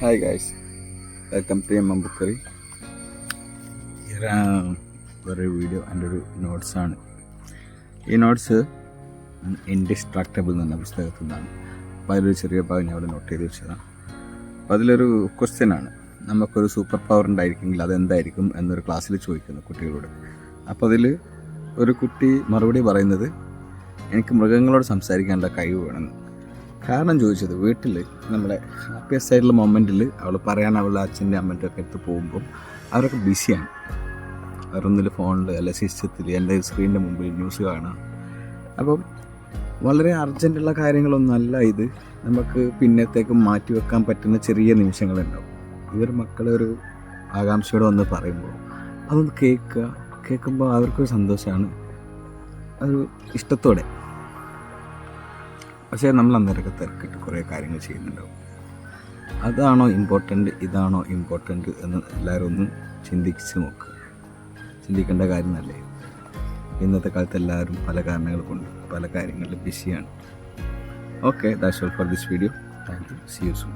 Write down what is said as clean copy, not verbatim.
Hi guys, welcome to Mambukari. വേറൊരു video എൻ്റെ ഒരു നോട്ട്സാണ്. ഈ നോട്ട്സ് ഇൻഡിസ്ട്രാക്റ്റബിൾ എന്ന പുസ്തകത്തിൽ നിന്നാണ്. അപ്പോൾ അതിലൊരു ചെറിയ ഭാഗം ഞാൻ അവിടെ നോട്ട് ചെയ്ത് വെച്ചതാണ്. അപ്പോൾ അതിലൊരു ക്വസ്റ്റ്യനാണ്, നമുക്കൊരു സൂപ്പർ പവർ ഉണ്ടായിരിക്കുമെങ്കിൽ അതെന്തായിരിക്കും എന്നൊരു ക്ലാസ്സിൽ ചോദിക്കുന്നു കുട്ടികളോട്. അപ്പോൾ അതിൽ ഒരു കുട്ടി മറുപടി പറയുന്നത്, എനിക്ക് മൃഗങ്ങളോട് സംസാരിക്കാനുള്ള കഴിവ് വേണമെന്ന്. കാരണം ചോദിച്ചത്, വീട്ടിൽ നമ്മുടെ ഹാപ്പിയസ്റ്റ് ആയിട്ടുള്ള മൊമെൻറ്റിൽ അവൾ പറയാൻ അവളുടെ അച്ഛൻ്റെ അമ്മൻ്റെ ഒക്കെ അടുത്ത് പോകുമ്പം അവരൊക്കെ ബിസിയാണ്. അവരൊന്നിൽ ഫോണിൽ അല്ല സിസ്റ്റത്തിൽ എൻ്റെ സ്ക്രീനിൻ്റെ മുമ്പിൽ ന്യൂസ് കാണാം. അപ്പം വളരെ അർജൻറ്റുള്ള കാര്യങ്ങളൊന്നുമല്ല ഇത്. നമുക്ക് പിന്നത്തേക്ക് മാറ്റി വെക്കാൻ പറ്റുന്ന ചെറിയ നിമിഷങ്ങളുണ്ടാവും. ഇവർ മക്കളെ ഒരു ആകാംക്ഷയോടെ വന്ന് പറയുമ്പോൾ അതൊന്ന് കേൾക്കുമ്പോൾ അവർക്കൊരു സന്തോഷമാണ്, ഒരു ഇഷ്ടത്തോടെ. പക്ഷേ നമ്മൾ അന്നേരമൊക്കെ തിരക്കിട്ട് കുറേ കാര്യങ്ങൾ ചെയ്യുന്നുണ്ടാവും. അതാണോ ഇമ്പോർട്ടൻ്റ്, ഇതാണോ ഇമ്പോർട്ടൻ്റ് എന്ന് എല്ലാവരും ഒന്ന് ചിന്തിച്ച് നോക്കുക. ചിന്തിക്കേണ്ട കാര്യം നല്ലേ. ഇന്നത്തെ കാലത്ത് എല്ലാവരും പല കാരണങ്ങൾ കൊണ്ട് പല കാര്യങ്ങളിലും ബിസിയാണ്. Okay, that's all for this video. Thank you. See you soon.